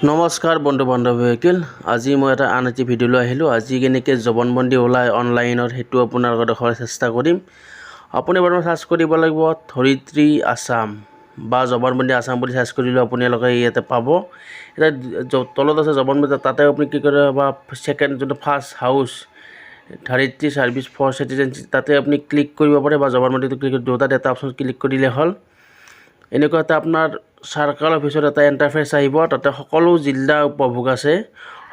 নমস্কাৰ বন্ধু বান্ধৱীসকল আজি মই এটা আন এটি ভিডিঅ' লৈ আহিলোঁ। আজি কেনেকৈ জবানবন্দী ওলাই অনলাইনত সেইটো আপোনাৰ লগত দেখুৱাৰ চেষ্টা কৰিম। আপুনি বাৰু সাৰ্চ কৰিব লাগিব ধৰিত্ৰী আছাম বা জবানবন্দী আছাম বুলি সাৰ্চ কৰিলে আপোনালোকে ইয়াতে পাব। এটা তলত আছে জবানবন্দী, তাতে আপুনি কি কৰে বা সেকেন্ড যোনটো first house Dharitri service for citizenship তাতে আপুনি ক্লিক কৰিব পাৰে বা জবানবন্দীটো ক্লিক কৰি দুটাত এটা অপশ্যন ক্লিক কৰিলে হ'ল। এনেকুৱা এটা আপোনাৰ সাৰ্কেল অফিচৰ এটা ইণ্টাৰফেচ আহিব। তাতে সকলো জিলা উপভোগ আছে,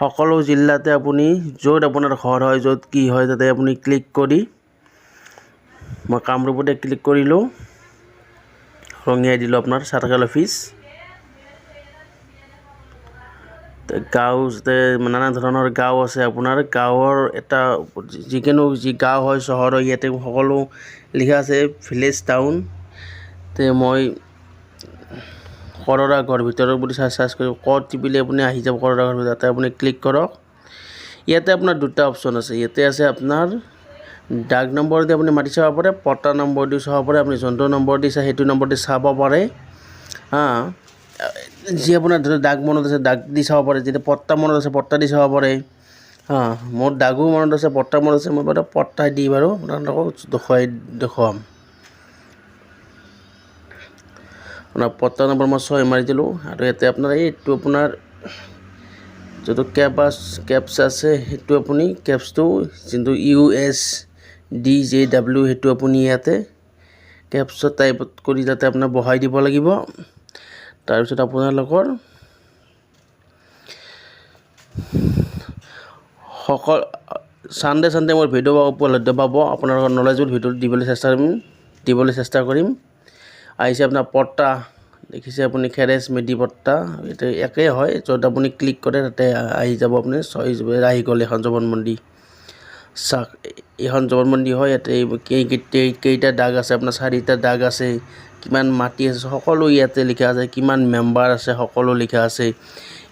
সকলো জিলাতে আপুনি য'ত আপোনাৰ ঘৰ হয় য'ত কি হয় তাতে আপুনি ক্লিক কৰি মই কামৰূপতে ক্লিক কৰিলোঁ, ৰঙিয়াই দিলোঁ আপোনাৰ সাৰ্কেল অফিচ। গাঁও নানা ধৰণৰ গাঁও আছে, আপোনাৰ গাঁৱৰ এটা যিকোনো যি গাঁও হয় চহৰ হয় ইয়াতে সকলো লিখা আছে ভিলেজ টাউন। তে মই কৰৰা ঘৰ ভিতৰৰ বুলি সাৰ্চ কৰি ক'ত টিপিলে আপুনি আহি যাব কৰৰা ঘৰ, তাতে আপুনি ক্লিক কৰক। ইয়াতে আপোনাৰ দুটা অপশ্যন আছে, ইয়াতে আছে আপোনাৰ ডাক নম্বৰ দি আপুনি মাতি চাব পাৰে, পট্টা নম্বৰ দি চাব পাৰে। আপুনি যোনটো নম্বৰ দিছে সেইটো নম্বৰ দি চাব পাৰে। যি আপোনাৰ ধৰি ডাক মনত আছে ডাক দি চাব পাৰে, যেতিয়া পট্টা মনত আছে পট্টা দি চাব পাৰে। মোৰ ডাকো মনত আছে পট্টা মনত আছে, মই বাৰু পট্টা দি বাৰু আপোনালোকক দেখুৱাম। আপোনাৰ পট্টা নম্বৰ মই 6 মাৰি দিলোঁ আৰু ইয়াতে আপোনাৰ এইটো আপোনাৰ যোনটো কেপছ আছে সেইটো আপুনি কেপছটো যোনটো USDJW সেইটো আপুনি ইয়াতে কেপছত টাইপ কৰি যাতে আপোনাৰ বহাই দিব লাগিব। তাৰপিছত আপোনালোকৰ চানডে মোৰ ভিডিঅ' উপলব্ধ পাব। আপোনালোকৰ নলেজফুল ভিডিঅ' দিবলৈ চেষ্টা কৰিম। আহিছে আপোনাৰ পট্টা দেখিছে আপুনি খেৰেছ মেডি পট্টা, এইটো একেই হয়। য'ত আপুনি ক্লিক কৰে তাতে আহি যাব, আপুনি আহি গ'ল এখন জবানবন্দী। চাওক এইখন জবানবন্দী হয়। ইয়াতে কেইটা দাগ আছে আপোনাৰ 4টা দাগ আছে, কিমান মাটি আছে সকলো ইয়াতে লিখা আছে, কিমান মেম্বাৰ আছে সকলো লিখা আছে।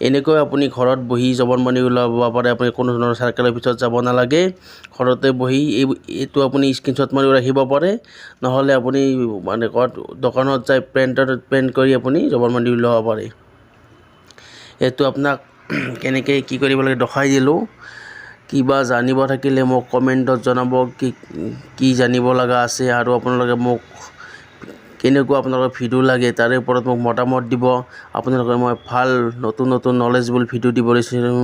এনেকৈ আপুনি ঘৰত বহি জবানবন্দী ওলাব পাৰে। আপুনি কোনো ধৰণৰ চাৰ্কেল অফিচত যাব নালাগে, ঘৰতে বহি এইটো আপুনি স্ক্ৰীনশ্বট মাৰি ৰাখিব পাৰে। নহ'লে আপুনি মানে ক'ত দোকানত যাই প্ৰিণ্ট কৰি আপুনি জবানবন্দী উলিয়াব পাৰে। এইটো আপোনাক কেনেকৈ কি কৰিব লাগে দেখাই দিলোঁ। কিবা জানিব থাকিলে মোক কমেণ্টত জনাব, কি জানিব লগা আছে আৰু আপোনালোকে মোক কেনেকুৱা আপোনালোকৰ ভিডিঅ' লাগে তাৰে ওপৰত মোক মতামত দিব। আপোনালোকে মই ভাল নতুন নলেজবুল ভিডিঅ' দিবলৈ বিচাৰিম।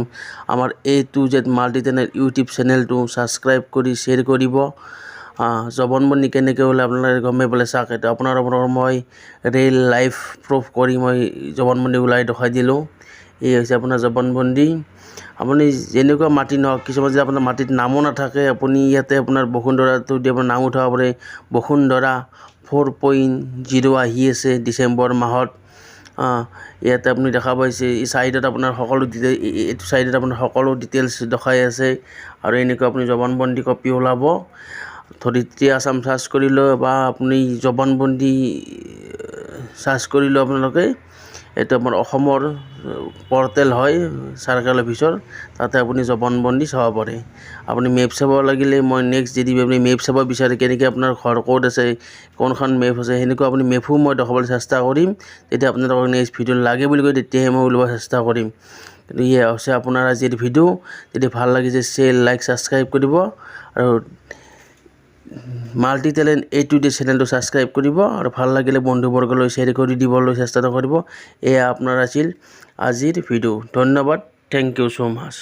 আমাৰ A to Z multi channel YouTube চেনেলটো ছাবস্ক্ৰাইব কৰি শ্বেয়াৰ কৰিব। জবানবন্দী কেনেকৈ হ'লে আপোনালোকে গমেই পালে। চাওক এইটো আপোনালোকৰ মই ৰিয়েল লাইফ প্ৰুফ কৰি মই জবানবন্দী ওলাই দেখাই দিলোঁ। এই হৈছে আপোনাৰ জবানবন্দী। আপুনি যেনেকুৱা মাটি নহওক, কিছুমান যদি আপোনাৰ মাটিত নামো নাথাকে আপুনি ইয়াতে আপোনাৰ বসুন্ধৰাটো দি আপোনাৰ নাম উঠাব পাৰে। বসুন্ধৰা 4.0 আহি আছে ডিচেম্বৰ মাহত। ইয়াতে আপুনি দেখা পাইছে এই চাইডত আপোনাৰ সকলো এইটো চাইডত আপোনাৰ সকলো ডিটেইলছ দেখাই আছে। আৰু এনেকুৱা আপুনি জবানবন্দী কপি ওলাব। ধৰিত্ৰী আছাম চাৰ্চ কৰিলেও বা আপুনি জবানবন্দী চাৰ্চ কৰিলেও আপোনালোকে এইটো আপোনাৰ অসমৰ পৰ্টেল হয় চাৰ্কেল অফিচৰ, তাতে আপুনি জবানবন্দী চাব পাৰে। আপুনি মেপ চাব লাগিলে মই নেক্সট যদি আপুনি মেপ চাব বিচাৰে কেনেকৈ আপোনাৰ ঘৰ ক'ত আছে কোনখন মেপ আছে সেনেকুৱা আপুনি মেপো মই দেখাবলৈ চেষ্টা কৰিম। তেতিয়া আপোনালোকক নেক্সট ভিডিঅ' লাগে বুলি কয় তেতিয়াহে মই ওলাব চেষ্টা কৰিম। কিন্তু ইয়ে হৈছে আপোনাৰ আজিৰ ভিডিঅ'। যদি ভাল লাগিছে শ্বেয়াৰ লাইক ছাবস্ক্ৰাইব কৰিব আৰু multi talent A to Z চেনেলটো ছাবস্ক্ৰাইব কৰিব আৰু ভাল লাগিলে বন্ধুবৰ্গলৈ শ্বেয়াৰ কৰি দিবলৈ চেষ্টা কৰিব। এয়া আপোনাৰ আছিল আজিৰ ভিডিঅ'। ধন্যবাদ, থেংক ইউ ছ' মাছ।